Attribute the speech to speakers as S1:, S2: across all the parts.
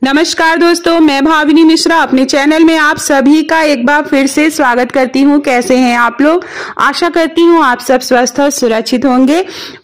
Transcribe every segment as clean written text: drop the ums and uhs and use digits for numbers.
S1: नमस्कार दोस्तों, मैं भाविनी मिश्रा अपने चैनल में आप सभी का एक बार फिर से स्वागत करती हूँ। कैसे हैं आप लोग? आशा करती हूँ आप सब स्वस्थ और सुरक्षित होंगे।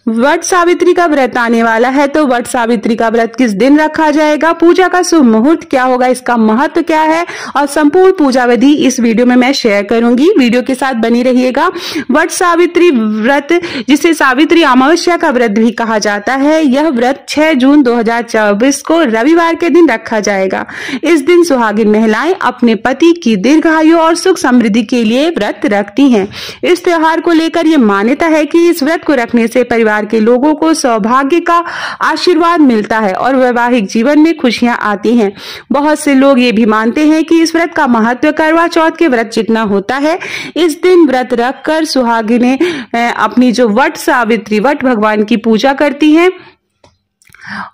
S1: वट सावित्री का व्रत आने वाला है, तो वट सावित्री का व्रत किस दिन रखा जाएगा, पूजा का शुभ मुहूर्त क्या होगा, इसका महत्व क्या है और संपूर्ण पूजा विधि इस वीडियो में मैं शेयर करूंगी। वीडियो के साथ बनी रहिएगा। वट सावित्री व्रत, जिसे सावित्री अमावस्या का व्रत भी कहा जाता है, यह व्रत 6 जून 2024 को रविवार के दिन रखा जाएगा। इस दिन सुहागिन महिलाएं अपने पति की दीर्घायु और सुख समृद्धि के लिए व्रत रखती हैं। इस त्योहार को लेकर यह मान्यता है कि इस व्रत को रखने से परिवार के लोगों को सौभाग्य का आशीर्वाद मिलता है और वैवाहिक जीवन में खुशियां आती हैं। बहुत से लोग ये भी मानते हैं कि इस व्रत का महत्व करवा चौथ के व्रत जितना होता है। इस दिन व्रत रखकर सुहागिनें अपनी जो वट सावित्री, वट भगवान की पूजा करती हैं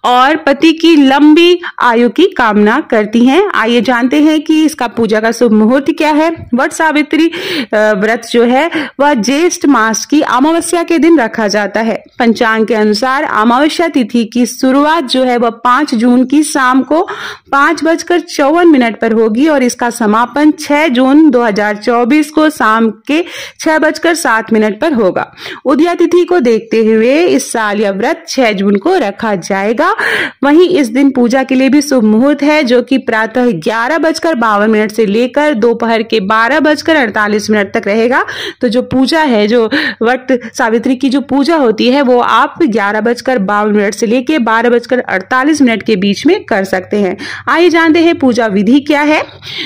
S1: और पति की लंबी आयु की कामना करती हैं। आइए जानते हैं कि इसका पूजा का शुभ मुहूर्त क्या है। वट सावित्री व्रत जो है वह ज्येष्ठ मास की अमावस्या के दिन रखा जाता है। पंचांग के अनुसार अमावस्या तिथि की शुरुआत जो है वह 5 जून की शाम को 5:54 पर होगी और इसका समापन 6 जून 2024 को शाम के 6:07 पर होगा। उदया तिथि को देखते हुए इस साल यह व्रत 6 जून को रखा जाएगा। वहीं इस दिन पूजा के लिए भी शुभ मुहूर्त है, जो कि प्रातः 11:52 से लेकर दोपहर के 12:48 तक रहेगा। तो जो पूजा है, जो वट सावित्री की जो पूजा होती है, वो आप 11:52 से लेकर 12:48 के बीच में कर सकते हैं। आइए जानते हैं पूजा विधि क्या है।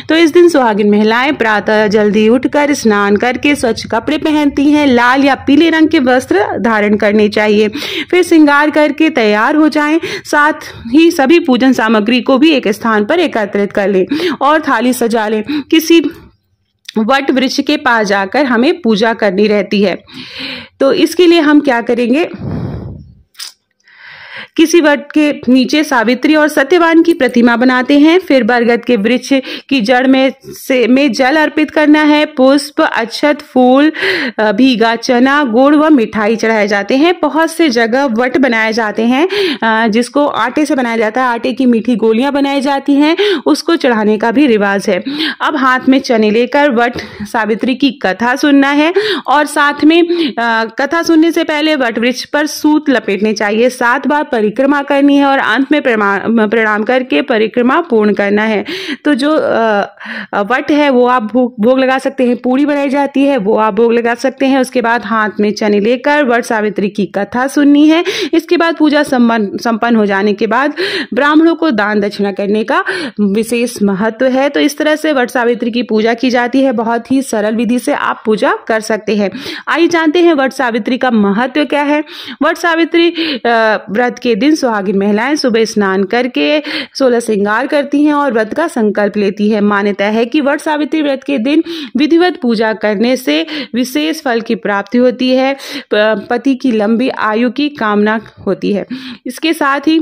S1: तो इस दिन सुहागिन महिलाएं प्रातः जल्दी उठकर स्नान करके स्वच्छ कपड़े पहनती हैं। लाल या पीले रंग के वस्त्र धारण करने चाहिए। फिर श्रृंगार करके तैयार हो जाएं। साथ ही सभी पूजन सामग्री को भी एक स्थान पर एकत्रित कर लें और थाली सजा लें। किसी वट वृक्ष के पास जाकर हमें पूजा करनी रहती है। तो इसके लिए हम क्या करेंगे, किसी वट के नीचे सावित्री और सत्यवान की प्रतिमा बनाते हैं। फिर बरगद के वृक्ष की जड़ में जल अर्पित करना है। पुष्प, अक्षत, फूल, भीगा चना, गुड़ व मिठाई चढ़ाए जाते हैं। बहुत से जगह वट बनाए जाते हैं जिसको आटे से बनाया जाता है। आटे की मीठी गोलियां बनाई जाती हैं, उसको चढ़ाने का भी रिवाज है। अब हाथ में चने लेकर वट सावित्री की कथा सुनना है और साथ में कथा सुनने से पहले वट वृक्ष पर सूत लपेटने चाहिए। 7 बार परिक्रमा करनी है और अंत में प्रणाम करके परिक्रमा पूर्ण करना है। तो जो वट है वो आप भोग लगा सकते हैं। पूरी बनाई जाती है वो आप भोग लगा सकते हैं। उसके बाद हाथ में चने लेकर वट सावित्री की कथा सुननी है। इसके बाद पूजा संपन्न हो जाने के बाद ब्राह्मणों को दान दक्षिणा करने का विशेष महत्व है। तो इस तरह से वट सावित्री की पूजा की जाती है। बहुत ही सरल विधि से आप पूजा कर सकते हैं। आइए जानते हैं वट सावित्री का महत्व क्या है। वट सावित्री व्रत के दिन सुहागिन महिलाएं सुबह स्नान करके 16 श्रृंगार करती हैं और व्रत का संकल्प लेती है। मान्यता है कि वट सावित्री व्रत के दिन विधिवत पूजा करने से विशेष फल की प्राप्ति होती है, पति की लंबी आयु की कामना होती है। इसके साथ ही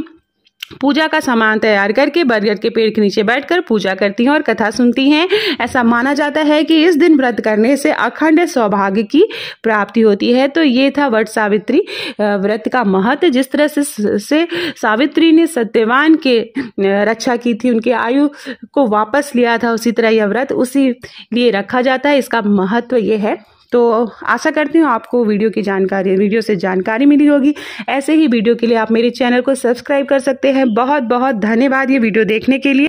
S1: पूजा का सामान तैयार करके बरगद के पेड़ के नीचे बैठकर पूजा करती हैं और कथा सुनती हैं। ऐसा माना जाता है कि इस दिन व्रत करने से अखंड सौभाग्य की प्राप्ति होती है। तो ये था वट सावित्री व्रत का महत्व। जिस तरह से सावित्री ने सत्यवान के रक्षा की थी, उनके आयु को वापस लिया था, उसी तरह यह व्रत उसी लिए रखा जाता है। इसका महत्व ये है। तो आशा करती हूँ आपको वीडियो से जानकारी मिली होगी। ऐसे ही वीडियो के लिए आप मेरे चैनल को सब्सक्राइब कर सकते हैं। बहुत बहुत धन्यवाद ये वीडियो देखने के लिए।